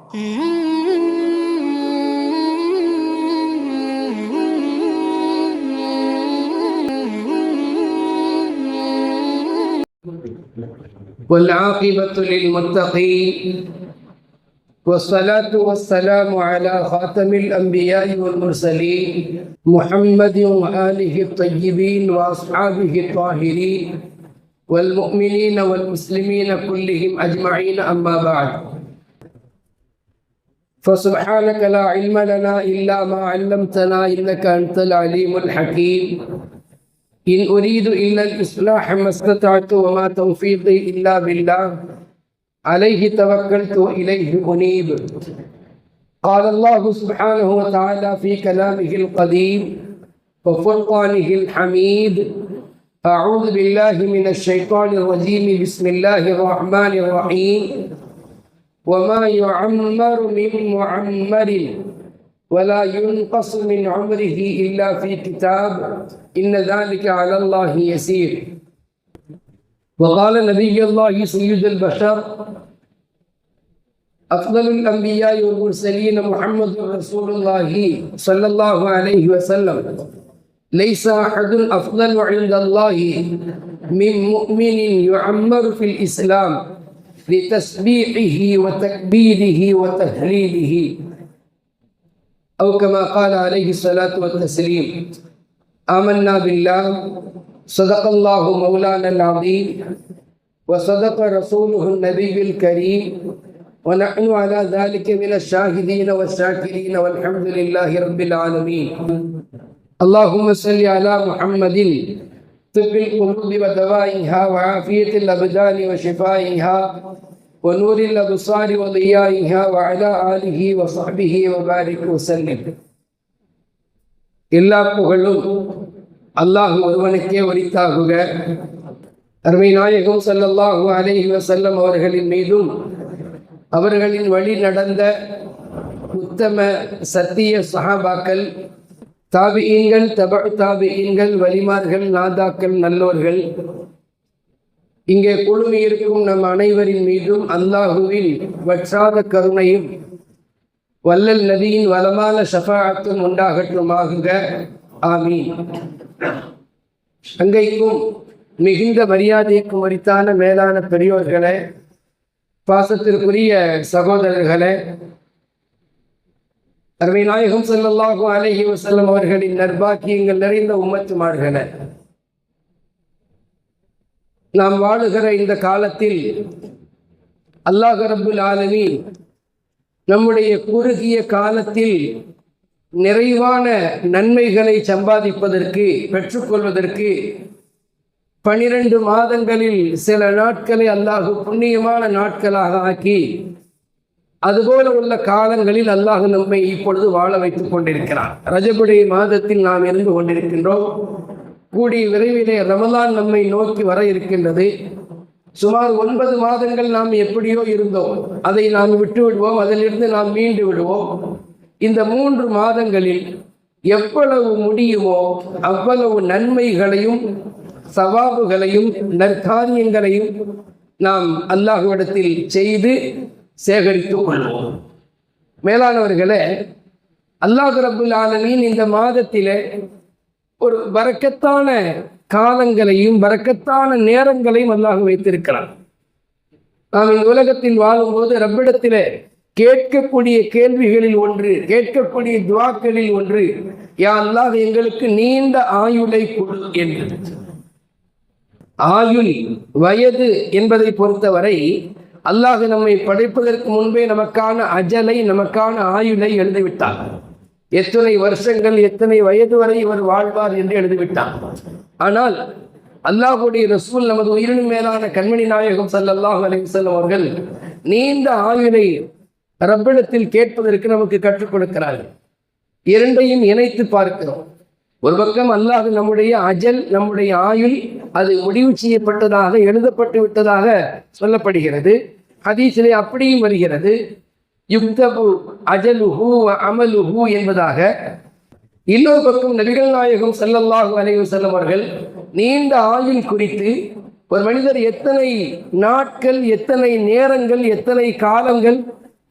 والعاقبة للمتقين والصلاة والسلام على خاتم الأنبياء والمرسلين محمد وآله الطيبين وأصحابه الطاهرين والمؤمنين والمسلمين كلهم أجمعين، أما بعد، فسبحانك لا علم لنا إلا ما علمتنا إنك أنت العليم الحكيم. إن أريد إلا الإصلاح ما استطعت وما توفيقي إلا بالله عليه توكلت وإليه أنيب. قال الله سبحانه وتعالى في كلامه القديم وفرقانه الحميد: أعوذ بالله من الشيطان الرجيم، بسم الله الرحمن الرحيم. وما يعمر من معمر ولا ينقص من عمره إلا في كتاب إن ذلك على الله يسير. وقال نبي الله سيد البشر أفضل الأنبياء والمرسلين محمد رسول الله صلى الله عليه وسلم: ليس أحد أفضل عند الله من مؤمن يعمر في الإسلام لتسبيحه وتكبيره وتهليله، أو كما قال عليه الصلاة والتسليم. آمنا بالله، صدق الله مولانا العظيم، وصدق رسوله النبي الكريم، ونحن على ذلك من الشاهدين والشاكرين، والحمد لله رب العالمين. اللهم صل على محمد طب القلوب ودوائها وعافية الأبدان وشفائها ونور الأبصار وضيائها وعلى آله وصحبه وبارك وسلم. எல்லா புகழும் அல்லாஹ் ஒருவனுக்கே உரித்தாகுக. அருமை நாயகம் ஸல்லல்லாஹு அலைஹி வஸல்லம் அவர்களின் மீதும் அவர்களின் வழி நடந்த உத்தம சத்திய சஹாபாக்கள், தாபிஈன்கள், தபஉ தாபிஈன்கள், வலிமார்கள், நாதாக்கள், நல்லோர்கள், இங்கே குழுமி இருக்கும் நம் அனைவரின் மீதும் அல்லாஹுவின் வற்றாத கருணையும் வல்லல் நபியின் வளமான ஷஃபாஅத்தும் உண்டாகட்டுமாகுக. ஆமீன். அங்கைக்கும் மிகுந்த மரியாதைக்கும் உரித்தான மேலான பெரியோர்களே, பாசத்திற்குரிய சகோதரர்களே, அருமை நாயகம் ஸல்லல்லாஹு அலைஹி வஸல்லம் அவர்களின் நற்பாக்கியங்கள் நிறைந்த உம்மத்துமார்களே, நாம் வாழுகிற இந்த காலத்தில் அல்லாஹ் ரப்புல் ஆலமீன் நம்முடைய குறுகிய காலத்தில் நிறைவான நன்மைகளை சம்பாதிப்பதற்கு, பெற்றுக்கொள்வதற்கு 12 மாதங்களில் சில நாட்களை அல்லாஹ் புண்ணியமான நாட்களாக ஆக்கி, அதுபோல உள்ள காலங்களில் அல்லாஹ் நம்மை இப்பொழுது வாழ வைத்துக் கொண்டிருக்கிறான். ரஜபுடைய மாதத்தில் நாம் இருந்து கொண்டிருக்கின்றோம். கூடிய விரைவிலே ரமலான் நம்மை நோக்கி வர இருக்கின்றது. சுமார் 9 மாதங்கள் நாம் எப்படியோ இருந்தோம், அதை நாம் விட்டு விடுவோம், அதிலிருந்து நாம் மீண்டு விடுவோம். இந்த 3 மாதங்களில் எவ்வளவு முடியுமோ அவ்வளவு நன்மைகளையும் சவாபுகளையும் நற்காரியங்களையும் நாம் அல்லாஹ்விடத்தில் செய்து சேகரித்துக் கொள்வோம். மேலானவர்களே, அல்லாஹ் ரப்புல் ஆலமீன் இந்த மாதத்திலே ஒரு பரக்கத்தான காலங்களையும் பரக்கத்தான நேரங்களையும் அல்லாஹ் வைத்திருக்கிறார். நாம் இந்த உலகத்தில் வாழும்போது ரப்பிடத்திலே கேட்கக்கூடிய கேள்விகளில் ஒன்று, கேட்கக்கூடிய துஆக்களில் ஒன்று, யா அல்லாஹ் எங்களுக்கு நீண்ட ஆயுளை கொடு என்று. ஆயுள், வயது என்பதை பொறுத்தவரை அல்லாஹ் நம்மை படைப்பதற்கு முன்பே நமக்கான அஜலை, நமக்கான ஆயுளை எழுதிவிட்டார். எத்தனை வருஷங்கள், எத்தனை வயது வரை இவர் வாழ்வார் என்று எழுதிவிட்டார். ஆனால் அல்லாஹ்வுடைய ரசூல், நமது உயிரினும் மேலான கண்மணி நாயகம் ஸல்லல்லாஹு அலைஹி வஸல்லம் அவர்கள் நீண்ட ஆயுளை ரப்பிடத்தில் கேட்பதற்கு நமக்கு கற்றுக் கொடுக்கிறார்கள். இரண்டையும் இணைத்து பார்க்கிறோம். ஒரு பக்கம் அல்லாஹ் நம்முடைய அஜல், நம்முடைய ஆயுள் அது முடிவு செய்யப்பட்டதாக, எழுதப்பட்டு விட்டதாக சொல்லப்படுகிறது. ஹதீஸிலே அப்படியும் வருகிறது, யுக்தபு அஜலுஹு வ அமலுஹு என்பதாக. இன்னொரு பக்கம் நபிகள் நாயகம் ஸல்லல்லாஹு அலைஹி வஸல்லம் அவர்கள் நீண்ட ஆயுள் குறித்து, ஒரு மனிதர் எத்தனை நாட்கள், எத்தனை நேரங்கள், எத்தனை காலங்கள்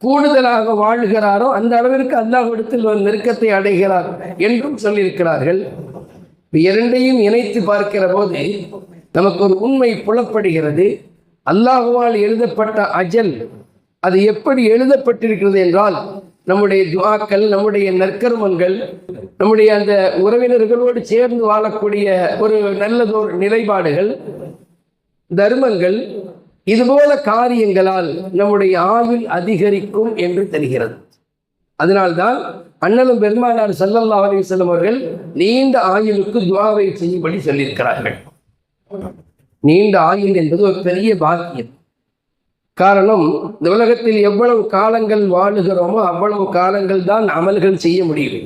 கூடுதலாக வாழுகிறாரோ அந்த அளவிற்கு அல்லாஹ்விடத்தில் ஒரு நெருக்கத்தை அடைகிறார் என்றும் சொல்லியிருக்கிறார்கள். இரண்டையும் இணைத்து பார்க்கிற போது நமக்கு ஒரு உண்மை புலப்படுகிறது. அல்லாஹுவால் எழுதப்பட்ட அஜல் அது எப்படி எழுதப்பட்டிருக்கிறது என்றால், நம்முடைய துஆக்கள், நம்முடைய நற்கர்மங்கள், நம்முடைய அந்த உறவினர்களோடு சேர்ந்து வாழக்கூடிய ஒரு நல்லதோர் நிலைப்பாடுகள், தர்மங்கள், இதுபோல காரியங்களால் நம்முடைய ஆயுள் அதிகரிக்கும் என்று தெரிகிறது. அதனால்தான் அண்ணலும் பெருமானார் ஸல்லல்லாஹு அலைஹி வஸல்லம் அவர்கள் நீண்ட ஆயுளுக்கு துஆவை செய்யும்படி சொல்லியிருக்கிறார்கள். நீண்ட ஆயுள் என்பது ஒரு பெரிய பாக்கியம். காரணம், இந்த உலகத்தில் எவ்வளவு காலங்கள் வாழுகிறோமோ அவ்வளவு காலங்கள் தான் அமல்கள் செய்ய முடியும்.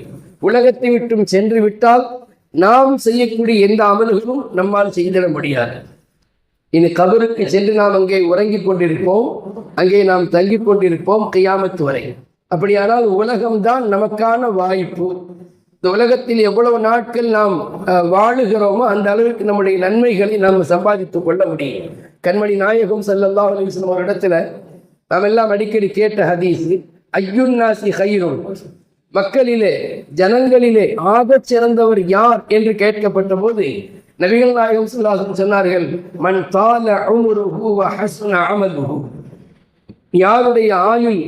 உலகத்தை விட்டும் சென்று விட்டால் நாம் செய்யக்கூடிய எந்த அமல்களும் நம்மால் செய்திட முடியாது. இனி கபருக்கு சென்று நாம் அங்கே உறங்கிக் கொண்டிருப்போம், அங்கே நாம் தங்கிக் கொண்டிருப்போம் கியாமத்து வரை. அப்படியானால் உலகம்தான் நமக்கான வாய்ப்பு. இந்த உலகத்தில் எவ்வளவு நாட்கள் நாம் வாழுகிறோமோ அந்த அளவுக்கு நம்முடைய நன்மைகளை நாம் சம்பாதித்துக் கொள்ள முடியும். கண்மணி நாயகம் ஸல்லல்லாஹு அலைஹி வஸல்லம் ஒரு இடத்துல நாம் எல்லாம் அடிக்கடி கேட்ட ஹதீஸ், ஐயுன் நாசி கைரும், மக்களிலே ஜனங்களிலே ஆகச் சிறந்தவர் யார் என்று கேட்கப்பட்ட போது நபிகள் நாயகம் ஸல்லல்லாஹு அலைஹி வஸல்லம் சொன்னார்கள், மன் தால உம்ருஹு வ ஹஸ்ன அமலுஹு, யாருடைய ஆயுள்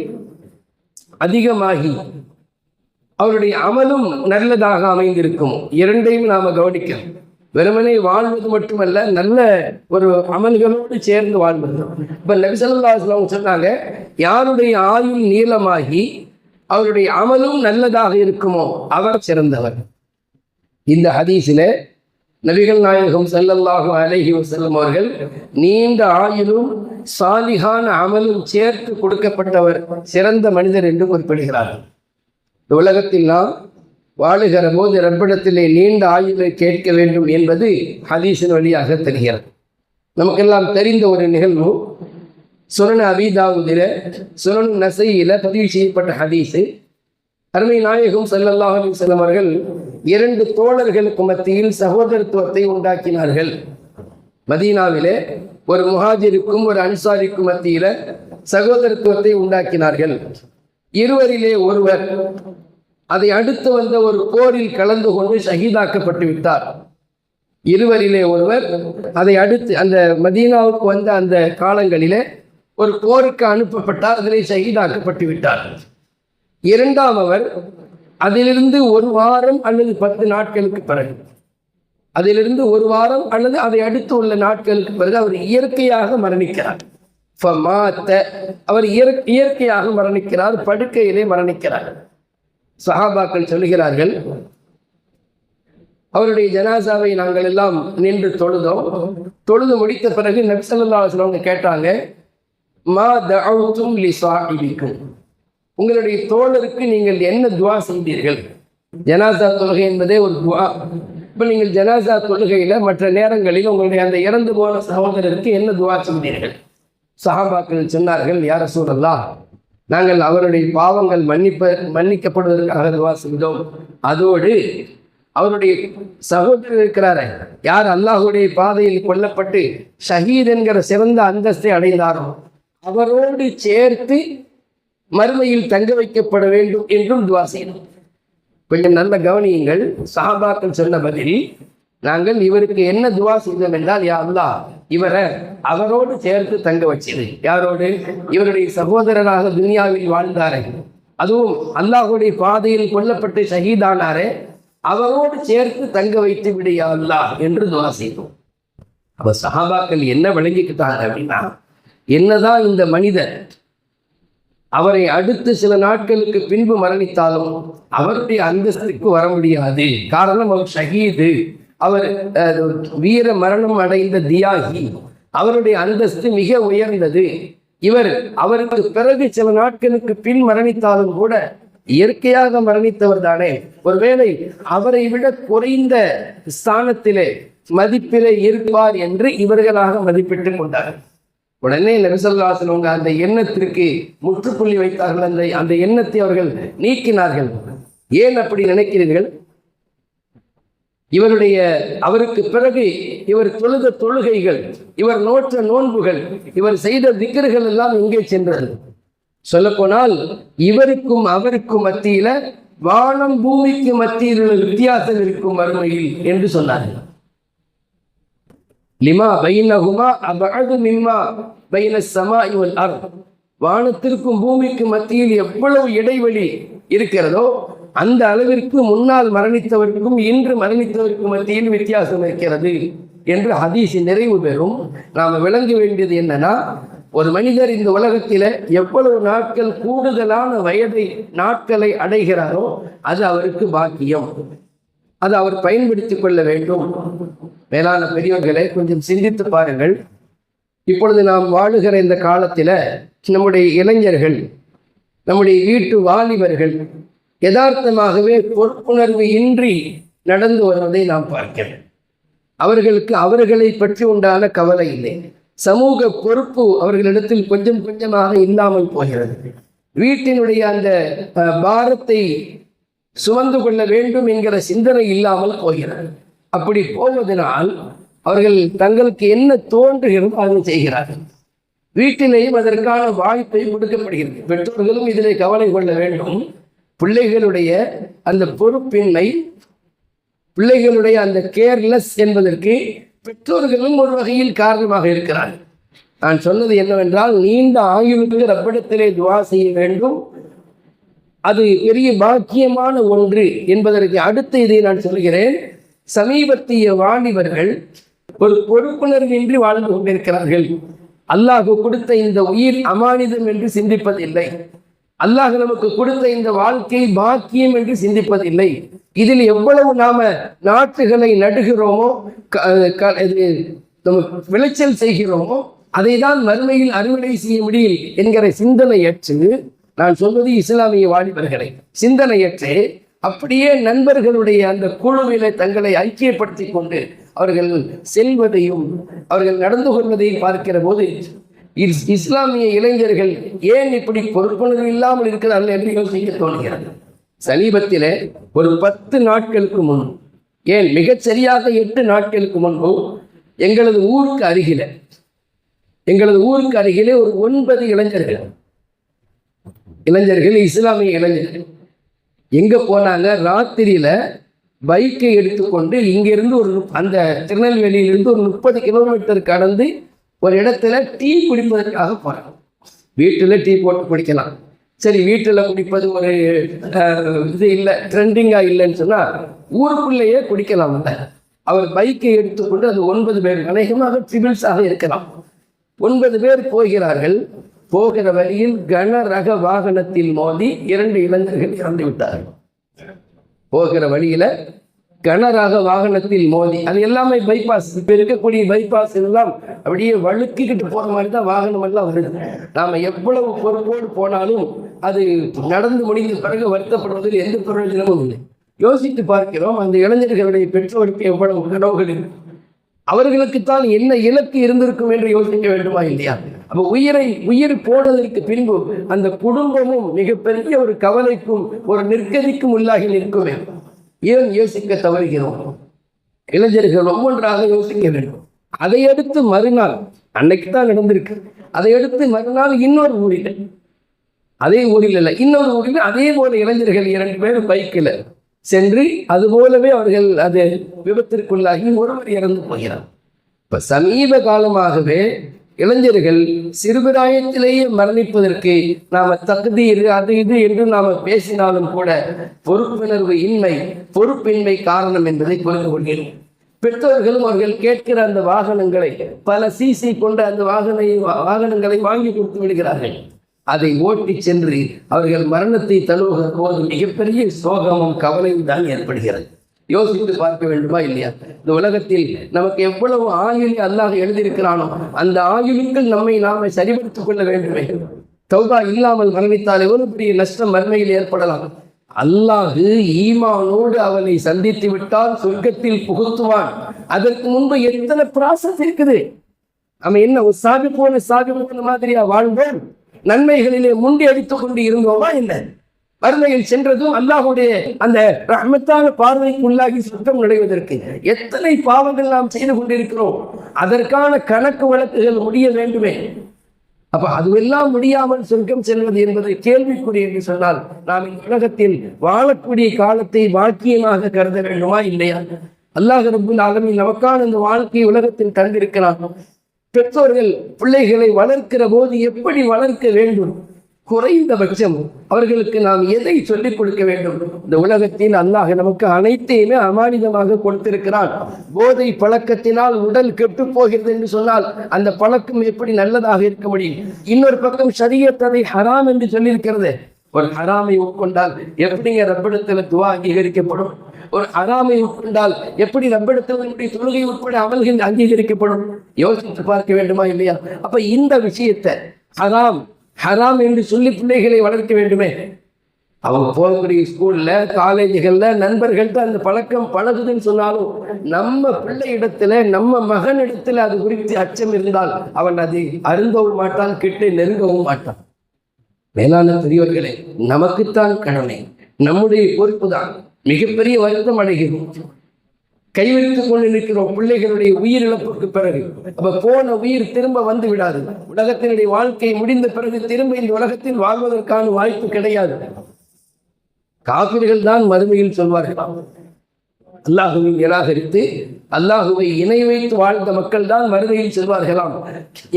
அதிகமாகி அவருடைய அமலும் நல்லதாக அமைந்திருக்கும். இரண்டையும் நாம கவனிக்கணும். வெறுமனே வாழ்வது மட்டுமல்ல, நல்ல ஒரு அமல்களோடு சேர்ந்து வாழ்வது. இப்ப நபி ஸல்லல்லாஹு அலைஹி வஸல்லம் சொன்னாங்க, யாருடைய ஆயுள் நீளமாகி அவருடைய அமலும் நல்லதாக இருக்குமோ அவர் சிறந்தவர். இந்த ஹதீஸிலே நபிகள் நாயகம் ஸல்லல்லாஹு அலைஹி வஸல்லம் அவர்கள் நீண்ட ஆயுளும் சாலிஹான அமலும் சேர்த்து கொடுக்கப்பட்டவர், சிறந்த மனிதர் என்று குறிப்பிடுகிறார்கள். இந்த உலகத்தில் நாம் வாழுகிற போது ரப்பிடத்திலே நீண்ட ஆயுளை கேட்க வேண்டும் என்பது ஹதீஸின் வழியாக தெரிகிறது. நமக்கெல்லாம் தெரிந்த ஒரு நிகழ்வு, சுனன் அபீ தாவூதில, சுனன் நஸஈல பதிவு செய்யப்பட்ட ஹதீஸு. அருமை நாயகம் ஸல்லல்லாஹு அலைஹி வஸல்லம் அவர்கள் இரண்டு தோழர்களுக்கு மத்தியில் சகோதரத்துவத்தை உண்டாக்கினார்கள். மதீனாவிலே ஒரு முஹாஜிருக்கும் ஒரு அன்சாரிக்கும் மத்தியில சகோதரத்துவத்தை உண்டாக்கினார்கள். இருவரிலே ஒருவர் அதை அடுத்து வந்த ஒரு போரில் கலந்து கொண்டு ஷஹீதாக்கப்பட்டு விட்டார். இருவரிலே ஒருவர் அதை அடுத்து அந்த மதீனாவுக்கு வந்த அந்த காலங்களிலே ஒரு போருக்கு அனுப்பப்பட்டார், அதிலே ஷஹீதாக்கப்பட்டு விட்டார். இரண்டாம் அவர் அதிலிருந்து ஒரு வாரம் அல்லது 10 நாட்களுக்கு பிறகு, அதிலிருந்து ஒரு வாரம் அல்லது அதை அடுத்து உள்ள நாட்களுக்கு பிறகு அவர் இயற்கையாக மரணிக்கிறார். அவர் இயற்கையாக மரணிக்கிறார், படுக்கையிலே மரணிக்கிறார். சஹாபாக்கள் சொல்லுகிறார்கள், அவருடைய ஜனாசாவை நாங்கள் எல்லாம் நின்று தொழுதோம். தொழுது முடித்த பிறகு நபி ஸல்லல்லாஹு அலைஹி வஸல்லம் கேட்டாங்க, மா தஅவுதும் லி ஸாஹிபிக்கும், உங்களுடைய தோழருக்கு நீங்கள் என்ன துஆ செய்தீர்கள்? ஜனாசா தொழுகை என்பதே ஒரு துஆ. இப்போ நீங்கள் ஜனாசா தொழுகையில மற்ற நேரங்களில் உங்களுடைய அந்த இறந்து போன சகோதரருக்கு என்ன துஆ செய்தீர்கள்? சஹாபாக்கள் சொன்னார்கள், யா ரசூலல்லாஹ், நாங்கள் அவருடைய பாவங்கள் மன்னிக்கப்படுவதற்காக துஆ செய்தோம். அதோடு அவருடைய சகோதரர் இருக்கிறாரே, யார் அல்லாஹுடைய பாதையில் கொல்லப்பட்டு ஷஹீத் என்கிற சிறந்த அந்தஸ்தை அடைந்தாரோ அவரோடு சேர்த்து மறுமையில் தங்க வைக்கப்பட வேண்டும் என்றும் துஆ செய்தோம். கொஞ்சம் நல்ல கவனியுங்கள். சஹாபாக்கள் சொன்ன பதில், நாங்கள் இவருக்கு என்ன துஆ செய்தோம் என்றால், யா அல்லாஹ், இவரை அவரோடு சேர்த்து தங்க வச்சது. யாரோடு? இவருடைய சகோதரராக துனியாவில் வாழ்ந்தாரே, அதுவும் அல்லாஹுடைய பாதையில் கொல்லப்பட்டு ஷஹீதானாரே, அவரோடு சேர்த்து தங்க வைத்து விடு யா அல்லாஹ் என்று துஆ செய்தோம். அப்ப சஹாபாக்கள் என்ன விளங்கிக்கிட்டாங்க அப்படின்னா, என்னதான் இந்த மனிதர் அவரை அடுத்து சில நாட்களுக்கு பின்பு மரணித்தாலும் அவருடைய அந்தஸ்துக்கு வர முடியாது. காரணம், அவர் ஷஹீது, அவர் வீர மரணம் அடைந்த தியாகி, அவருடைய அந்தஸ்து மிக உயர்ந்தது. அவருக்கு பிறகு சில நாட்களுக்கு பின் மரணித்தாலும் கூட இயற்கையாக மரணித்தவர் தானே, ஒருவேளை அவரை விட குறைந்த ஸ்தானத்திலே மதிப்பிலே இருப்பார் என்று இவர்களாக மதிப்பிட்டுக் கொண்டார்கள். உடனே நபி ஸல்லல்லாஹு அலைஹி வஸல்லம் அந்த எண்ணத்திற்கு முற்றுப்புள்ளி வைத்தார்கள். அந்த எண்ணத்தை அவர்கள் நீக்கினார்கள். ஏன் அப்படி நினைக்கிறீர்கள்? அவருக்கு பிறகு இவர் தொழுத தொழுகைகள், இவர் நோற்ற நோன்புகள், இவர் செய்த திக்ர்கள் எல்லாம் எங்கே சென்றது? சொல்லப்போனால் இவருக்கும் அவருக்கும் மத்தியில வானம் பூமிக்கு மத்தியில் உள்ள வித்தியாசம் இருக்கும் மறுமையில் என்று சொன்னார்கள். லிமா பைனஹுமா அபஅது மிம்மா பைன ஸமாஇ வல் அர்த். வானத்திற்கும் பூமிக்கு மத்தியில் எவ்வளவு இடைவெளி இருக்கிறதோ அந்த அளவிற்கு முன்னால் மரணித்தவருக்கும் இன்று மரணித்தவருக்கும் மத்தியில் வித்தியாசம் இருக்கிறது என்று ஹதீஸின் நிறைவு பெறும். நாம் விளங்க வேண்டியது என்னன்னா, ஒரு மனிதர் இந்த உலகத்தில எவ்வளவு நாட்கள் கூடுதலான வயதை நாட்களை அடைகிறாரோ அது அவருக்கு பாக்கியம். அது அவர் பயன்படுத்திக் கொள்ள வேண்டும். மேலான பெரியவர்களை கொஞ்சம் சிந்தித்து பாருங்கள். இப்பொழுது நாம் வாழுகிற இந்த காலத்தில் நம்முடைய இளைஞர்கள், நம்முடைய வீட்டு வாலிபர்கள் யதார்த்தமாகவே பொறுப்புணர்வு இன்றி நடந்து வருவதை நாம் பார்க்கிறோம். அவர்களுக்கு அவர்களை பற்றி உண்டான கவலை இல்லை. சமூக பொறுப்பு அவர்களிடத்தில் கொஞ்சம் கொஞ்சமாக இல்லாமல் போகிறது. வீட்டினுடைய அந்த பாரத்தை சுமந்து கொள்ள வேண்டும் என்கிற சிந்தனை இல்லாமல் போகிறது. அப்படி போவதனால் அவர்கள் தங்களுக்கு என்ன தோன்றுகிறதோ அதை செய்கிறார்கள். வீட்டிலேயும் அதற்கான வாய்ப்பை கொடுக்கப்படுகிறது. பெற்றோர்களும் இதிலே கவலை கொள்ள வேண்டும். பிள்ளைகளுடைய அந்த பொறுப்பின்மை, பிள்ளைகளுடைய அந்த கேர்லெஸ் என்பதற்கு பெற்றோர்களும் ஒரு வகையில் காரணமாக இருக்கிறார்கள். நான் சொன்னது என்னவென்றால், நீண்ட ஆயுளுக்கு ரப்பிடத்திலே துவா செய்ய வேண்டும். அது பெரிய பாக்கியமான ஒன்று என்பதற்கு அடுத்த இதை நான் சொல்கிறேன். சமீபத்திய வாலிபர்கள் ஒரு பொறுப்புணர்வின்றி வாழ்ந்து கொண்டிருக்கிறார்கள். அல்லாஹ் கொடுத்த இந்த உயிர் அமானிதம் என்று சிந்திப்பதில்லை. அல்லாஹ் நமக்கு கொடுத்த இந்த வாழ்க்கை பாக்கியம் என்று சிந்திப்பதில்லை. இதில் எவ்வளவு நாம நாட்டுகளை நடுகிறோமோ, விளைச்சல் செய்கிறோமோ, அதை தான் மறுமையில் அறுவடை செய்ய முடியும் என்கிற சிந்தனையற்று, நான் சொல்வது இஸ்லாமிய வாலிபர்களை, சிந்தனையற்று அப்படியே நண்பர்களுடைய அந்த குழுவிலே தங்களை ஐக்கியப்படுத்தி கொண்டு அவர்கள் செல்வதையும் அவர்கள் நடந்து கொள்வதையும் பார்க்கிற போது இஸ்லாமிய இளைஞர்கள் ஏன் இப்படி பொறுப்புணர்வு இல்லாமல் இருக்கிறார்கள் என்று யோசிக்க தோன்றுகிறது. சமீபத்தில் ஒரு 10 நாட்களுக்கு முன், ஏன் மிகச் சரியாக 8 நாட்களுக்கு முன்பு எங்களது ஊருக்கு அருகிலே ஒரு 9 இளைஞர்கள் இஸ்லாமிய இளைஞர்கள் எங்க போனாங்க? ராத்திரியில பைக்கை எடுத்துக்கொண்டு இங்கிருந்து அந்த திருநெல்வேலியிலிருந்து ஒரு 30 கிலோமீட்டர் கடந்து ஒரு இடத்துல டீ குடிப்பதற்காக போறாங்க. வீட்டில் டீ போட்டு குடிக்கலாம், சரி வீட்டில் குடிப்பது ஒரு இது இல்லை, ட்ரெண்டிங்காக இல்லைன்னு சொன்னால் ஊருக்குள்ளேயே குடிக்கலாம். அவர் பைக்கை எடுத்துக்கொண்டு, அது 9 பேர், அநேகமாக ட்ரிபிள்ஸாக இருக்கலாம், 9 பேர் போகிறார்கள். போகிற வழியில் கனரக வாகனத்தில் மோதி 2 இளைஞர்கள் இறந்து விட்டார்கள். போகிற வழியில கனரக வாகனத்தில் மோதி, அது எல்லாமே பைபாஸ், இப்ப இருக்கக்கூடிய பைபாஸ் எல்லாம் அப்படியே வழுக்கிக்கிட்டு போற மாதிரி தான் வாகனம் எல்லாம் வருது. நாம எவ்வளவு பொறுப்போடு போனாலும் அது நடந்து முடிந்த பிறகு வருத்தப்படுவதில் எந்த பிரயோஜனமும் இல்லை. யோசித்து பார்க்கிறோம், அந்த இளைஞர்களுடைய பெற்றோருக்கு எவ்வளவு கனவுகள் இருக்கு, அவர்களுக்குத்தான் என்ன இலக்கு இருந்திருக்கும் என்று யோசிக்க வேண்டுமா இல்லையா? அப்போ உயிர் போனதற்கு பின்பு அந்த குடும்பமும் மிகப்பெரிய ஒரு கவலைக்கும் ஒரு நிற்கதிக்கும் உள்ளாகி நிற்குமே. ஏன் யோசிக்க தவறுகிறோம்? இளைஞர்கள் ஒவ்வொன்றாக யோசிக்க வேண்டும். அதை அடுத்து மறுநாள், அன்னைக்கு தான் நடந்திருக்கு, அதை அடுத்து மறுநாள் இன்னொரு ஊரில், அதே ஊரில் இல்லை, இன்னொரு ஊரில் அதே போல இளைஞர்கள் 2 பேரும் பைக்கில் சென்று அது போலவே அவர்கள் அது விபத்திற்குள்ளாகி ஒருவர் இறந்து போகிறார். இப்ப சமீப காலமாகவே இளைஞர்கள் சிறுபிராயத்திலேயே மரணிப்பதற்கு நாம தகுதீர் அது இது என்று நாம பேசினாலும் கூட பொறுப்பின்மை காரணம் என்பதை புரிந்து கொள்கிறோம். பெற்றோர்களும் அவர்கள் கேட்கிற அந்த வாகனங்களை, பல சிசி கொண்ட அந்த வாகனங்களை வாங்கி கொடுத்து விடுகிறார்கள். அதை ஓட்டி சென்று அவர்கள் மரணத்தை தழுவுகிற போது மிகப்பெரிய சோகமும் கவலையும் தான் ஏற்படுகிறது. யோசித்து பார்க்க வேண்டுமா இல்லையா? இந்த உலகத்தில் நமக்கு எவ்வளவு ஆயுளை அல்லாஹ் எழுதியிருக்கிறானோ அந்த ஆயுளுக்குள் நாம சரிபடுத்திக் கொள்ள வேண்டுமே. தௌபா இல்லாமல் மரணித்தால் எவ்வளவு பெரிய நஷ்டம் மறுமையில் ஏற்படலாம். அல்லாஹ் ஈமானோடு அவனை சந்தித்து விட்டால் சொர்க்கத்தில் புகுத்துவான். அதற்கு முன்பு எத்தனை ப்ராசஸ் இருக்குது. நம்ம என்ன ஒரு சாவி போன மாதிரியா வாழ்ந்தோம்? நன்மைகளிலே முண்டி அடித்துக் கொண்டு இருந்தோமா? இல்லை. மறுமையில் சென்றதும் அல்லாஹுடைய அந்த ரஹ்மத்தான பார்வைக்குள்ளாகி சுத்தம் நடைவதற்கு எத்தனை பாவங்கள் நாம் செய்து கொண்டிருக்கிறோம். அதற்கான கணக்கு வழக்குகள் முடிய வேண்டுமே. அப்ப அதுவெல்லாம் முடியாமல் சொர்க்கம் செல்வது என்பது கேள்விக்குரிய என்று சொன்னால் நாம் இந்த உலகத்தில் வாழக்கூடிய காலத்தை வாக்கியமாக கருத வேண்டுமா இல்லையா? அல்லாஹ் ரப்பல் ஆலமீன் நமக்கான இந்த வாழ்க்கையை உலகத்தில் தந்திருக்கிறான். பெற்றோர்கள் பிள்ளைகளை வளர்க்கிற போது எப்படி வளர்க்க வேண்டும்? குறைந்தபட்சம் அவர்களுக்கு நாம் எதை சொல்லிக் கொடுக்க வேண்டும்? இந்த உலகத்தில் அல்லாஹ் நமக்கு அனைத்தையுமே அமானிதமாக கொடுத்திருக்கிறான். போதை பழக்கத்தினால் உடல் கெட்டு போகிறது என்று சொன்னால் அந்த பழக்கம் எப்படி நல்லதாக இருக்க முடியும்? இன்னொரு பக்கம் ஷரியத் அதை ஹராம் என்று சொல்லியிருக்கிறது. ஒரு ஹராமை உட்கொண்டால் எப்படிங்க ரப்பிடத்தில் துவா அங்கீகரிக்கப்படும்? ஒரு ஹராமை உட்கொண்டால் எப்படி ரப்பிடத்தில் தொழுகை உட்பட அமல்கள் அங்கீகரிக்கப்படும்? யோசித்து பார்க்க வேண்டுமா இல்லையா? அப்ப இந்த விஷயத்தை ஹராம் என்று சொல்லி பிள்ளைகளை வளர்க்க வேண்டுமே. அவங்க போகக்கூடிய ஸ்கூல்ல காலேஜுகள்ல நண்பர்கள்ட்ட அந்த பழக்கம் பழகுதுன்னு சொன்னாலும் நம்ம பிள்ளை இடத்துல நம்ம மகன் இடத்துல அது குறித்து அச்சம் இருந்தால் அவன் அதை அருந்தவும் மாட்டான், கிட்ட நெருங்கவும் மாட்டான். மேலான பெரியவர்களே, நமக்குத்தான் கடமை, நம்முடைய பொறுப்பு தான். மிகப்பெரிய வருத்தம் அடைகிறோம், கைவிட்டுக் கொண்டு நிற்கிறோம் பிள்ளைகளுடைய உயிரிழப்புக்கு பிறகு. அப்ப போன உயிர் திரும்ப வந்து விடாது. உலகத்தினுடைய வாழ்க்கை முடிந்த பிறகு திரும்ப இந்த உலகத்தில் வாழ்வதற்கான வாய்ப்பு கிடையாது. காபிர்கள் தான் மறுமையில் சொல்வார்கள். அல்லாஹுவை நிராகரித்து அல்லாஹுவை இணை வைத்து வாழ்ந்த மக்கள் தான் மறுமையில் சொல்வார்களாம்,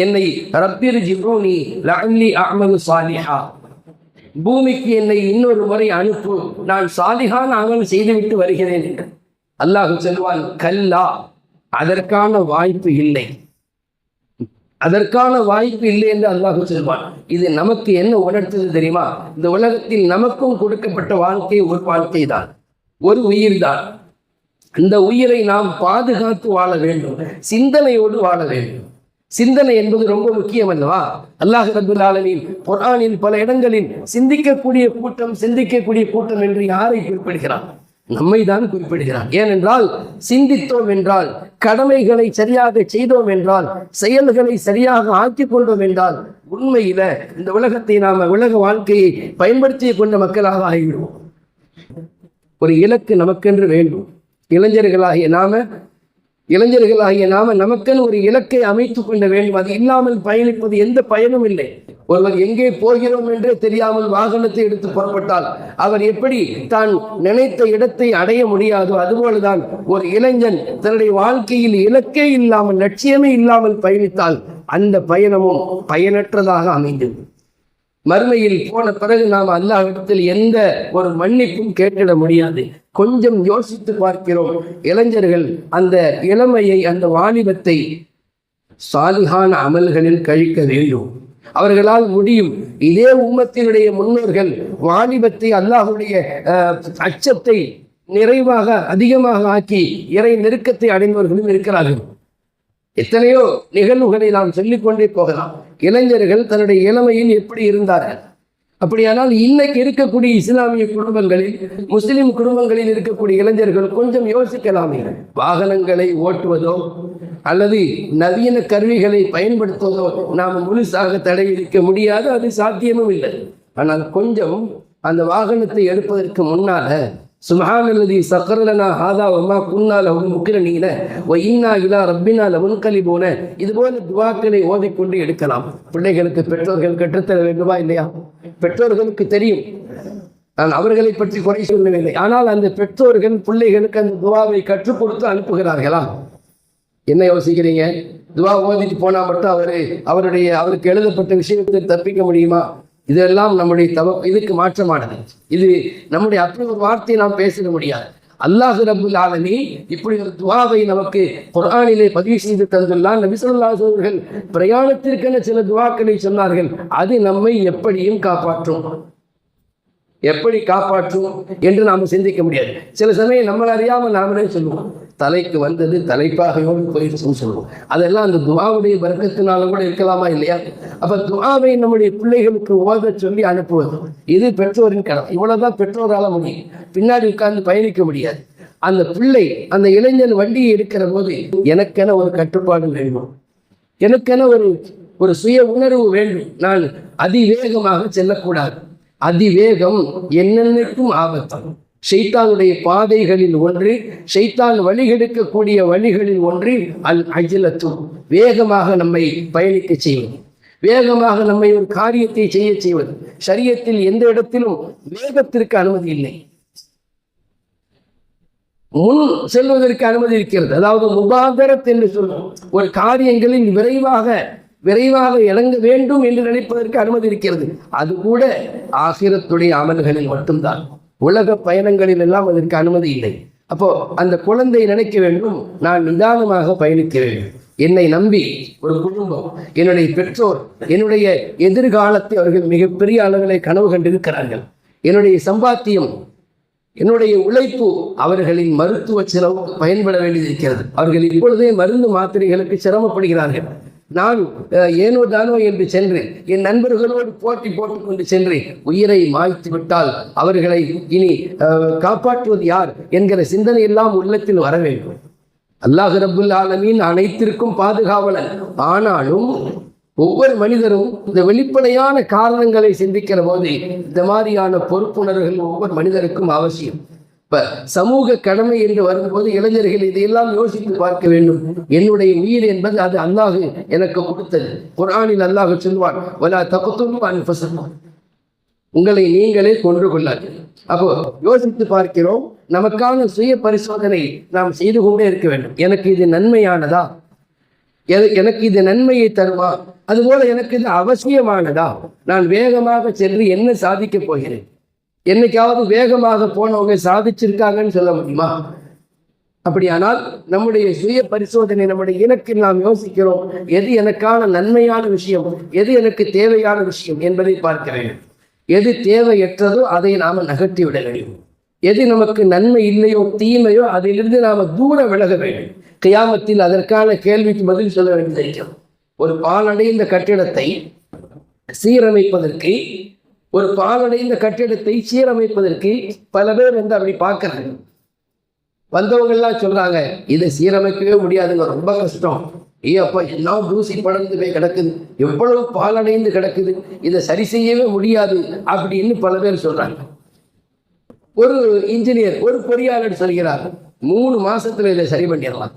என்னை ரப்பிர் ஜிப்ரூனி லஅல்லி அஅமலு சாலிஹா, பூமிக்கு என்னை இன்னொரு முறை அனுப்பு, நான் சாலிஹான அமல் செய்துவிட்டு வருகிறேன் என்று. அல்லாஹ் சொல்வான், கல்லா, அதற்கான வாய்ப்பு இல்லை, அதற்கான வாய்ப்பு இல்லை என்று அல்லாஹ் சொல்வான். இது நமக்கு என்ன உணர்த்தது தெரியுமா? இந்த உலகத்தில் நமக்கும் கொடுக்கப்பட்ட வாழ்க்கை ஒரு வாழ்க்கை தான், ஒரு உயிர் தான். இந்த உயிரை நாம் பாதுகாத்து வாழ வேண்டும், சிந்தனையோடு வாழ வேண்டும். சிந்தனை என்பது ரொம்ப முக்கியம் அல்லவா? அல்லாஹ் ரப்பல் ஆலமீன் குர்ஆனில் பல இடங்களில் சிந்திக்கக்கூடிய கூட்டம் என்று யாரை குறிப்பிடுகிறான்? நம்மை தான் குறிப்பிடுகிறான். ஏனென்றால் சிந்தித்தோம் என்றால், கடமைகளை சரியாக செய்தோம் என்றால், செயல்களை சரியாக ஆக்கிக் கொண்டோம் என்றால், உண்மையில இந்த உலகத்தை நாம உலக வாழ்க்கையை பயன்படுத்தி கொண்ட மக்களாக ஆகிவிடுவோம். ஒரு இலக்கு நமக்கென்று வேண்டும். இளைஞர்களாகிய நாம நமக்கென்று ஒரு இலக்கை அமைத்துக் கொள்ள வேண்டும். அது இல்லாமல் பயணிப்பது எந்த பயனும் இல்லை. ஒருவர் எங்கே போகிறோம் என்றே தெரியாமல் வாகனத்தை எடுத்து புறப்பட்டால் அவர் எப்படி தான் நினைத்த இடத்தை அடைய முடியாதோ அதுபோலதான் ஒரு இளைஞன் தன்னுடைய வாழ்க்கையில் இலக்கே இல்லாமல், லட்சியமே இல்லாமல் பயணித்தால் அந்த பயணமும் பயனற்றதாக அமைந்தது. மறுமையில் போன பிறகு நாம் அல்லாஹ்விடத்தில் எந்த ஒரு மன்னிப்பும் கேட்டிட முடியாது. கொஞ்சம் யோசித்து பார்க்கிறோம். இளைஞர்கள் அந்த இளமையை, அந்த வாலிபத்தை சாலிஹான அமல்களில் கழிக்க வேண்டும். அவர்களால் முடியும். இதே உம்மத்தினுடைய முன்னோர்கள் வாலிபத்தை அல்லாஹுடைய அச்சத்தை நிறைவாக அதிகமாக ஆக்கி இறை நெருக்கத்தை அடைந்தவர்களும் இருக்கிறார்கள். எத்தனையோ நிகழ்வுகளை நாம் சொல்லிக்கொண்டே போகலாம். இளைஞர்கள் தன்னுடைய இளமையில் எப்படி இருந்தார்கள்? அப்படியானால் இன்னைக்கு இருக்கக்கூடிய இஸ்லாமிய குடும்பங்களில், முஸ்லிம் குடும்பங்களில் இருக்கக்கூடிய இளைஞர்கள் கொஞ்சம் யோசிக்கலாமே. வாகனங்களை ஓட்டுவதோ அல்லது நவீன கருவிகளை பயன்படுத்துவதோ நாம் முழுசாக தடை விதிக்க முடியாது, அது சாத்தியமும் இல்லை. ஆனால் கொஞ்சம் அந்த வாகனத்தை எடுப்பதற்கு முன்னால சுப்ஹானல்லதி சக்கரலனா ஹாதா வமா குன்னா லஹு முக்ரினீன வ இன்னா இலா ரப்பினா லமுன்கலிபூன, இதுபோல துஆக்களை ஓதிக்கொண்டு எடுக்கலாம். பிள்ளைகளுக்கு பெற்றோர்கள் கற்றுத்தர வேண்டுமா இல்லையா? பெற்றோர்களுக்கு தெரியும், நான் அவர்களை பற்றி குறை சொல்லவில்லை. ஆனால் அந்த பெற்றோர்கள் பிள்ளைகளுக்கு அந்த துஆவை கற்றுக் கொடுத்து அனுப்புகிறார்களா? என்ன யோசிக்கிறீங்க? துஆ ஓதிட்டு போனா மட்டும் அவருக்கு எழுதப்பட்ட விஷயத்தை தப்பிக்க முடியுமா? இதெல்லாம் நம்முடைய இதுக்கு மாற்றமானது. இது நம்முடைய அப்படி ஒரு வார்த்தையை நாம் பேசிட முடியாது. அல்லாஹ் ரப்புல் ஆலமீன் இப்படி ஒரு துஆவை நமக்கு குர்ஆனிலே பதிவு செய்து தந்துள்ளார். நபி ஸல்லல்லாஹு அலைஹி வஸல்லம் அவர்கள் பிரயாணத்திற்கென சில துஆக்களை சொன்னார்கள். அது நம்மை எப்படியும் எப்படி காப்பாற்றும் என்று நாம் சிந்திக்க முடியாது. சில சமயம் நம்மளை அறியாமல் நாமளே சொல்லுவோம், தலைக்கு வந்தது தலைப்பாகையோடு போயிடுச்சுன்னு சொல்லுவோம். அதெல்லாம் அந்த துஆவுடைய பரக்கத்தினாலும் கூட இருக்கலாமா இல்லையா? அப்ப துஆவை நம்முடைய பிள்ளைகளுக்கு ஓத சொல்லி அனுப்புவது இது பெற்றோரின் கடமை. இவ்வளவுதான் பெற்றோரால முடியும். பின்னாடி உட்கார்ந்து பயணிக்க முடியாது. அந்த பிள்ளை, அந்த இளைஞன் வண்டியை எடுக்கிற போது எனக்கென ஒரு கட்டுப்பாடு வேண்டும், எனக்கென ஒரு சுய உணர்வு வேண்டும். நான் அதிவேகமாக செல்லக்கூடாது. அதிவேகம் என்னென்னைக்கும் ஆபத்து. ஷைத்தானுடைய பாதைகளில் ஒன்று, ஷைத்தான் வழிகெடுக்கக்கூடிய வழிகளில் ஒன்று அல் அஜ்லத்து, வேகமாக நம்மை பயணிக்க செய்யும். வேகமாக நம்மை ஒரு காரியத்தை செய்வது. ஷரியத்தில் எந்த இடத்திலும் வேகத்திற்கு அனுமதி இல்லை, முன் செல்வதற்கு அனுமதி இருக்கிறது. அதாவது முபாதரத் என்று சொல்லும், ஒரு காரியங்களில் விரைவாக இறங்க வேண்டும் என்று நினைப்பதற்கு அனுமதி இருக்கிறது. அது கூட ஆகிரத்துடைய அமல்களில் மட்டும்தான். உலக பயணங்களில் எல்லாம் அதற்கு அனுமதி இல்லை. அப்போ அந்த குழந்தை நினைக்க வேண்டும், நான் நிதானமாக பயணிக்க வேண்டும். என்னை நம்பி ஒரு குடும்பம், என்னுடைய பெற்றோர், என்னுடைய எதிர்காலத்தை அவர்கள் மிகப்பெரிய அளவிலே கனவு கண்டிருக்கிறார்கள். என்னுடைய சம்பாத்தியம், என்னுடைய உழைப்பு அவர்களின் மருத்துவ செலவு பயன்பட வேண்டியிருக்கிறது. அவர்கள் இப்பொழுதே மருந்து மாத்திரைகளுக்கு சிரமப்படுகிறார்கள். நான் ஏனோ தானோ என்று சென்று என் நண்பர்களோடு போட்டி போட்டுக்கொண்டு சென்று உயிரை மாய்த்து விட்டால் அவர்களை இனி காப்பாற்றுவது யார் என்கிற சிந்தனை எல்லாம் உள்ளத்தில் வர வேண்டும். அல்லாஹ் ரப்புல் ஆலமீன் அனைத்திற்கும் பாதுகாவலன். ஆனாலும் ஒவ்வொரு மனிதரும் இந்த வெளிப்படையான காரணங்களை சிந்திக்கிற போது இந்த மாதிரியான பொறுப்புணர்வுகள் ஒவ்வொரு மனிதருக்கும் அவசியம். இப்ப சமூக கடமை என்று வரும்போது இளைஞர்கள் இதையெல்லாம் யோசித்து பார்க்க வேண்டும். என்னுடைய உயிர் என்பது அது அல்லாஹ் எனக்கு கொடுத்தது. குர்ஆனில் அல்லாஹ் சொல்வான், வலா தக்துலு அன்ஃபுஸக்கும், உங்களை நீங்களே கொன்று கொள்ளாது. அப்போ யோசித்து பார்க்கிறோம், நமக்கான சுய பரிசோதனை நாம் செய்து கொண்டே இருக்க வேண்டும். எனக்கு இது நன்மையானதா, எனக்கு இது நன்மையை தருமா, அதுபோல எனக்கு இது அவசியமானதா, நான் வேகமாக சென்று என்ன சாதிக்கப் போகிறேன். என்னைக்காவது வேகமாக போனவங்க சாதிச்சிருக்காங்கன்னு சொல்ல முடியுமா? அப்படியானால் நம்முடைய சுய பரிசோதனை, நம்முடைய இலக்கில் நாம் யோசிக்கிறோம், எது எனக்கான நன்மையான விஷயம், எது எனக்கு தேவையான விஷயம் என்பதை பார்க்க வேண்டும். எது தேவையற்றதோ அதை நாம நகர்த்தி விட வேண்டும். எது நமக்கு நன்மை இல்லையோ தீமையோ அதிலிருந்து நாம தூர விலக வேண்டும். கியாமத்தில் அதற்கான கேள்விக்கு பதில் சொல்ல வேண்டியிருக்கும். ஒரு பாலடைந்த கட்டிடத்தை சீரமைப்பதற்கு பல பேர் வந்து அப்படி பார்க்கறாங்க. வந்தவங்கெல்லாம் சொல்றாங்க, இதை சீரமைக்கவே முடியாதுங்க, ரொம்ப கஷ்டம். அப்பா எல்லாம் தூசி படர்ந்து போய் கிடக்குது, எவ்வளவு பாலடைந்து கிடக்குது, இதை சரி செய்யவே முடியாது அப்படின்னு பல பேர் சொல்றாங்க. ஒரு இன்ஜினியர், ஒரு பொறியாளர் சொல்கிறார், 3 மாசத்துல இதை சரி பண்ணிடலாம்.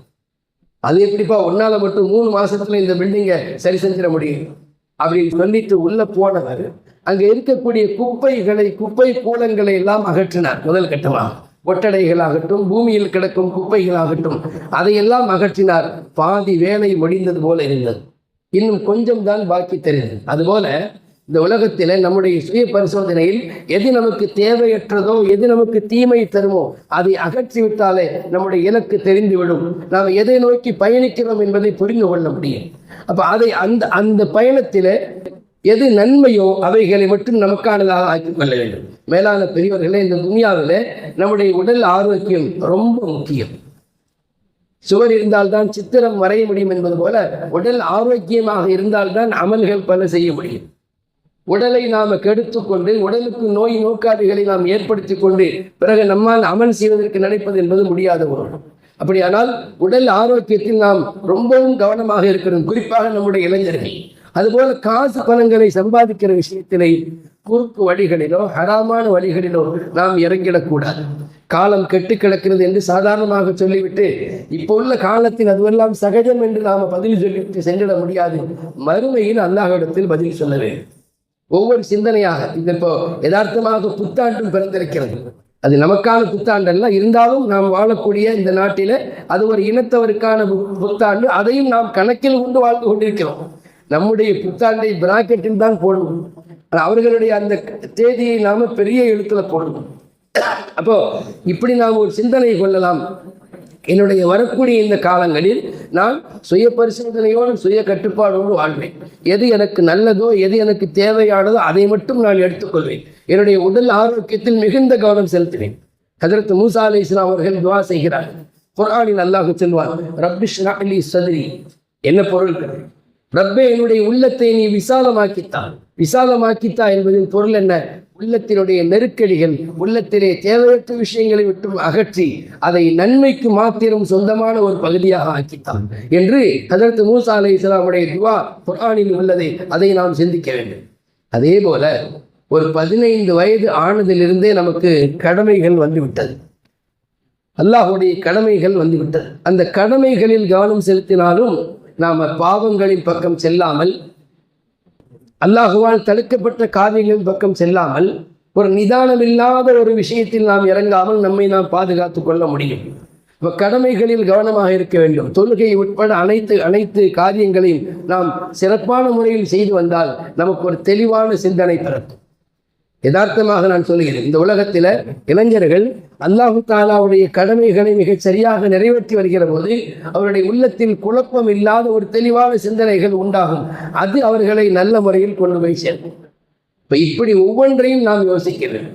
அது எப்படிப்பா உன்னால மட்டும் 3 மாசத்துல இந்த பில்டிங்கை சரி செஞ்சிட முடியும் அப்படின்னு சொல்லிட்டு உள்ள போனவர் அங்க இருக்கக்கூடிய குப்பை கூலங்களை எல்லாம் அகற்றினார். முதல் கட்டமாக ஒட்டடைகளாகட்டும், பூமியில் கிடக்கும் குப்பைகளாகட்டும், அதையெல்லாம் அகற்றினார். பாதி வேலை முடிந்தது போல இருந்தது, இன்னும் கொஞ்சம் தான் பாக்கி தெரிந்தது. அதுபோல இந்த உலகத்தில நம்முடைய சுய பரிசோதனையில் எது நமக்கு தேவையற்றதோ, எது நமக்கு தீமை தருமோ அதை அகற்றிவிட்டாலே நம்முடைய இலக்கு தெரிந்துவிடும். நாம் எதை நோக்கி பயணிக்கிறோம் என்பதை புரிந்து கொள்ள முடியும். அப்ப அதை அந்த பயணத்தில எது நன்மையோ அவைகளை மட்டும் நமக்கானதாக ஆக்கிக் கொள்ள வேண்டும். மேலான பெரியவர்களே, இந்த துனியாவில் நம்முடைய உடல் ஆரோக்கியம் ரொம்ப முக்கியம். சுவர் இருந்தால்தான் சித்திரம் வரைய முடியும் என்பது போல உடல் ஆரோக்கியமாக இருந்தால்தான் அமல்கள் பல செய்ய முடியும். உடலை நாம் கெடுத்துக்கொண்டு உடலுக்கு நோய் நோக்காதிகளை நாம் ஏற்படுத்தி கொண்டு பிறகு நம்மால் அமல் செய்வதற்கு நினைப்பது என்பது முடியாத ஒன்று. அப்படியானால் உடல் ஆரோக்கியத்தில் நாம் ரொம்பவும் கவனமாக இருக்கிறோம், குறிப்பாக நம்முடைய இளைஞர்கள். அதுபோல காசு பணங்களை சம்பாதிக்கிற விஷயத்திலே குறுக்கு வழிகளிலோ ஹராமான வழிகளிலோ நாம் இறங்கிடக்கூடாது. காலம் கெட்டு கிடக்கிறது என்று சாதாரணமாக சொல்லிவிட்டு இப்போ உள்ள காலத்தில் அதுவெல்லாம் சகஜம் என்று நாம் பதில் சொல்லிவிட்டு சென்றிட முடியாது. மறுமையில் அல்லாஹ்விடத்தில் பதில் சொல்ல வேண்டும். ஒவ்வொரு சிந்தனையாக, இது இப்போ யதார்த்தமாக புத்தாண்டும் பிறந்திருக்கிறது. அது நமக்கான புத்தாண்டல்ல, இருந்தாலும் நாம் வாழக்கூடிய இந்த நாட்டில அது ஒரு இனத்தவருக்கான புத்தாண்டு. அதையும் நாம் கணக்கில் கொண்டு வாழ்ந்து கொண்டிருக்கிறோம். நம்முடைய புத்தாண்டை பிராக்கெட்டில் தான் போடணும், அவர்களுடைய அந்த தேதியை நாம பெரிய எழுத்துல போடணும். அப்போ இப்படி நாம் ஒரு சிந்தனை கொள்ளலாம். என்னுடைய வரக்கூடிய இந்த காலங்களில் நான் சுய பரிசோதனையோடு சுய கட்டுப்பாடோடு வாழ்வேன். எது எனக்கு நல்லதோ, எது எனக்கு தேவையானதோ அதை மட்டும் நான் எடுத்துக்கொள்வேன். என்னுடைய உடல் ஆரோக்கியத்தில் மிகுந்த கவனம் செலுத்துவேன். ஹஜ்ரத் மூசா அலைஹிஸ்ஸலாம் அவர்கள் துஆ செய்கிறார். குர்ஆனில் அல்லாஹ் சொல்வார், ரப்பி ஷ்ரஹ் லி ஸத்ரி. என்ன பொருள்? ரப்பே, என்னுடைய உள்ளத்தை நீ விசாலமாக்கித்தா என்பதின் பொருள் என்ன? உள்ளத்தினுடைய நெருக்கடிகள், உள்ளத்திலே தேவையற்ற விஷயங்களை விட்டு அகற்றி அதை நன்மைக்கு மாத்திரம் சொந்தமான ஒரு பகுதியாக ஆக்கித்தான் என்று ஹஜ்ரத் மூசா அலைஹிஸ்ஸலாமுடைய துஆ குர்ஆனில் உள்ளதை அதை நாம் சிந்திக்க வேண்டும். அதே போல ஒரு 15 வயது ஆனதிலிருந்தே நமக்கு கடமைகள் வந்துவிட்டது. அல்லாஹ்வுடைய கடமைகள் வந்துவிட்டது. அந்த கடமைகளில் கவனம் செலுத்தினாலும் நாம பாவங்களின் பக்கம் செல்லாமல் அல்லாஹுவால் தடுக்கப்பட்ட காரியங்களின் பக்கம் செல்லாமல் ஒரு நிதானமில்லாத ஒரு விஷயத்தில் நாம் இறங்காமல் நம்மை நாம் பாதுகாத்து கொள்ள முடியும். இப்போ கடமைகளில் கவனமாக இருக்க வேண்டும். தொழுகை உட்பட அனைத்து காரியங்களையும் நாம் சிறப்பான முறையில் செய்து வந்தால் நமக்கு ஒரு தெளிவான சிந்தனை பிறக்கும். யதார்த்தமாக நான் சொல்கிறேன், இந்த உலகத்தில் இளைஞர்கள் அல்லாஹு தாலாவுடைய கடமைகளை மிகச் சரியாக நிறைவேற்றி வருகிற போது அவருடைய உள்ளத்தில் குழப்பம் இல்லாத ஒரு தெளிவான சிந்தனைகள் உண்டாகும். அது அவர்களை நல்ல முறையில் கொண்டு போய் சேர்க்கும். இப்போ இப்படி ஒவ்வொன்றையும் நாம் யோசிக்கிறேன்.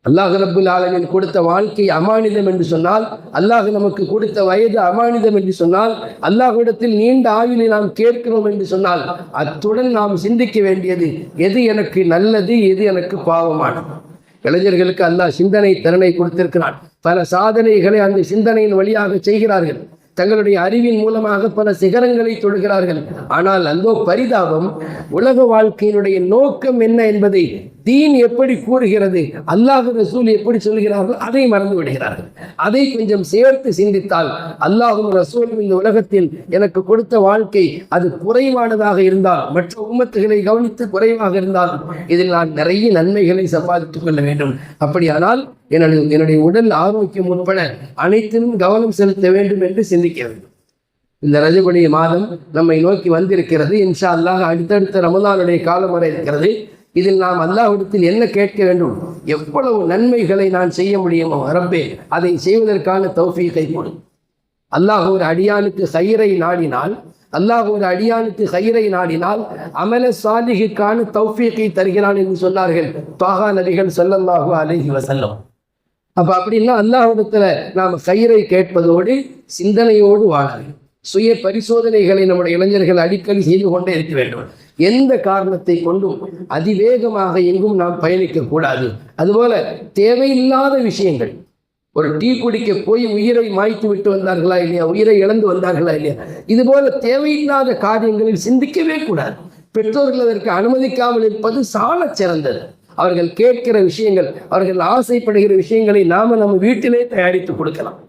அல்லாஹ் ரப்புல் ஆலமீன் கொடுத்த வாழ்க்கை அமானிதம் என்று சொன்னால், அல்லாஹ் நமக்கு கொடுத்த வயது அமானிதம் என்று சொன்னால், அல்லாஹ்விடத்தில் நீண்ட ஆயுளை நாம் கேட்கிறோம் என்று சொன்னால், அத்துடன் நாம் சிந்திக்க வேண்டியது எது எனக்கு நல்லது, எது எனக்கு பாவமானது. இளைஞர்களுக்கு அல்லாஹ் சிந்தனை திறனை கொடுத்திருக்கிறான். பல சாதனைகளை அந்த சிந்தனையின் வழியாக செய்கிறார்கள். தங்களுடைய அறிவின் மூலமாக பல சிகரங்களை தொடுகிறார்கள். ஆனால் அந்த பரிதாபம், உலக வாழ்க்கையினுடைய நோக்கம் என்ன என்பதை தீன் எப்படி கூறுகிறது, அல்லாஹ் ரசூல் எப்படி சொல்கிறார்கள், அதை மறந்து விடுகிறார்கள். அதை கொஞ்சம் சேர்த்து சிந்தித்தால், அல்லாஹும் ரசூலும் இந்த உலகத்தில் எனக்கு கொடுத்த வாழ்க்கை அது குறைவானதாக இருந்தால், மற்ற உம்மத்துகளை கவனித்து குறைவாக இருந்தால், இதில் நான் நிறைய நன்மைகளை சம்பாதித்துக் கொள்ள வேண்டும். அப்படியானால் என்னுடைய உடல் ஆரோக்கியம் உட்பட அனைத்திலும் கவனம் செலுத்த வேண்டும் என்று சிந்திக்க வேண்டும். இந்த ரஜபுடைய மாதம் நம்மை நோக்கி வந்திருக்கிறது. இன்ஷா அல்லாஹ் அடுத்தடுத்த ரமலானுடைய காலம் வரை இருக்கிறது. இதில் நாம் அல்லாஹ்விடத்தில் என்ன கேட்க வேண்டும்? எவ்வளவு நன்மைகளை நான் செய்ய முடியுமோ ரப்பே, அதை செய்வதற்கான தௌஃபீகை கொடு. அல்லாஹ் ஒரு அடியானுக்கு கைரை நாடினால், அமல சாலிஹுக்கான தௌஃபீகை தருகிறான் என்று சொன்னார்கள் தாஹா நபிகள் ஸல்லல்லாஹு அலைஹி வஸல்லம். அப்ப அப்படின்னா அல்லாஹ்விடத்துல நாம் கைரை கேட்பதோடு சிந்தனையோடு வாழ வேண்டும். சுய பரிசோதனைகளை நம்முடைய இளைஞர்கள் அடிக்கடி செய்து கொண்டே இருக்க வேண்டும். எந்த காரணத்தை கொண்டும் அதிவேகமாக எங்கும் நாம் பயணிக்க கூடாது. அதுபோல தேவையில்லாத விஷயங்கள், ஒரு டீ குடிக்க போய் உயிரை மாய்த்து விட்டு வந்தார்களா இல்லையா, உயிரை இழந்து வந்தார்களா இல்லையா, இதுபோல தேவையில்லாத காரியங்களில் சிந்திக்கவே கூடாது. பெற்றோர்கள் அதற்கு அனுமதிக்காமல் இருப்பது சால சிறந்தது. அவர்கள் கேட்கிற விஷயங்கள், அவர்கள் ஆசைப்படுகிற விஷயங்களை நாம நம்ம வீட்டிலே தயாரித்து கொடுக்கலாம்.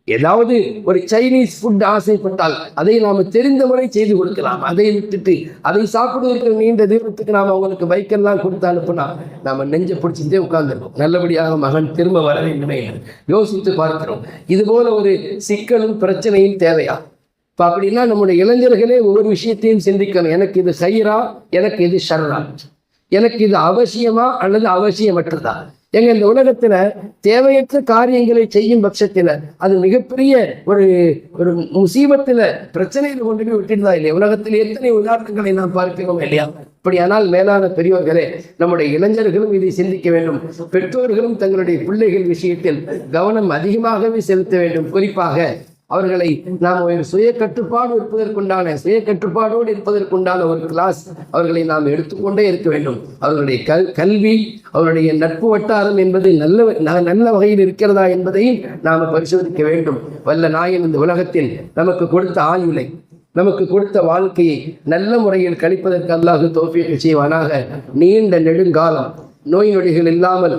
ஏதாவது ஒரு சைனீஸ் ஃபுட் ஆசைப்பட்டால் அதை நாம் தெரிந்த முறை செய்து கொடுக்கலாம். அதை விட்டுட்டு அதை சாப்பிடுவதற்கு நீண்ட தூரத்துக்கு நாம் அவங்களுக்கு பைக்கெல்லாம் கொடுத்து அனுப்புனா நாம் நெஞ்சை பிடிச்சிட்டே உட்கார்ந்துருக்கோம். நல்லபடியாக மகன் திரும்ப வர வேண்டுமே யோசித்து பார்க்கிறோம். இது போல ஒரு சிக்கலும் பிரச்சனையும் தேவையா? இப்போ அப்படின்னா நம்முடைய இளைஞர்களே ஒவ்வொரு விஷயத்தையும் சிந்திக்கணும். எனக்கு இது சைரா, எனக்கு இது ஷர்ரா, எனக்கு இது அவசியமா அல்லது அவசியமற்றதா? எங்க இந்த உலகத்துல தேவையற்ற காரியங்களை செய்யும் பட்சத்துல அது மிகப்பெரிய ஒரு முசீபத்துல பிரச்சனையில கொண்டு போய் விட்டுதான் இல்லையா? உலகத்தில் எத்தனை உதாரணங்களை நாம் பார்க்கிறோம் இல்லையா? அப்படியானால் மேலான பெரியோர்களே, நம்முடைய இளைஞர்களும் இதை சிந்திக்க வேண்டும். பெற்றோர்களும் தங்களுடைய பிள்ளைகள் விஷயத்தில் கவனம் அதிகமாகவே செலுத்த வேண்டும். குறிப்பாக அவர்களை நாம் ஒரு சுய கட்டுப்பாடோடு இருப்பதற்குண்டான ஒரு கிளாஸ் அவர்களை நாம் எடுத்துக்கொண்டே இருக்க வேண்டும். அவர்களுடைய கல்வி, அவருடைய நட்பு வட்டாரம் என்பது நல்ல வகையில் இருக்கிறதா என்பதையும் நாம் பரிசோதிக்க வேண்டும். வல்ல நாயன் இந்த உலகத்தில் நமக்கு கொடுத்த ஆயுளை, நமக்கு கொடுத்த வாழ்க்கையை நல்ல முறையில் கழிப்பதற்கு அல்லாஹ் தௌஃபீக் செய்வானாக. நீண்ட நெடுங்காலம் நோய் நொடிகள் இல்லாமல்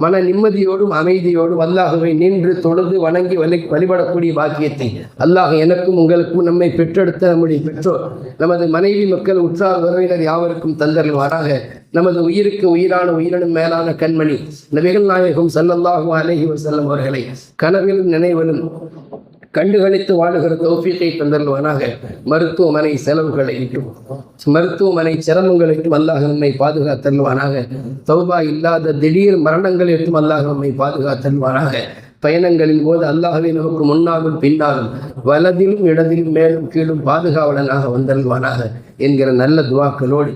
மன நிம்மதியோடும் அமைதியோடும் அல்லாஹுவை நின்று தொழுது வணங்கி வழிபடக்கூடிய பாக்கியத்தை அல்லாஹ் எனக்கும் உங்களுக்கும் நம்மை பெற்றெடுத்த நம்முடைய பெற்றோர், நமது மனைவி, மக்கள், உற்றார் உறவினர் யாவருக்கும் தந்தருள்வாராக. நமது உயிருக்கு உயிரான உயிரினும் மேலான கண்மணி நபிகள் நாயகம் ஸல்லல்லாஹு அலைஹி வஸல்லம் அவர்களை கனவிலும் நினைவிலும் கண்டுகளித்து வாழுகிற தௌஃபீகை தந்தருள்வானாக. மருத்துவமனை செலவுகளை இட்டும், மருத்துவமனை சிரமங்களை இட்டும் அல்லாஹ் நம்மை பாதுகாத்தருள்வானாக. தௌபா இல்லாத திடீர் மரணங்களை இட்டும் அல்லாஹ் நம்மை பாதுகாத்தருள்வானாக. பயணங்களின் போது அல்லாஹ்வே நமக்கு முன்னாலும் பின்னாலும் வலதிலும் இடதிலும் மேலும் கீழும் பாதுகாவலனாக வந்தருள்வானாக என்கிற நல்ல துவாக்களோடு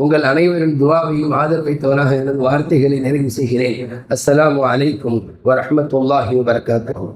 உங்கள் அனைவரின் துவாவையும் ஆதரவைத்தவனாக எனது வார்த்தைகளை நிறைவு செய்கிறேன். அஸ்ஸலாமு அலைக்கும் வரஹ்மத்துல்லாஹி வபரகாத்துஹு.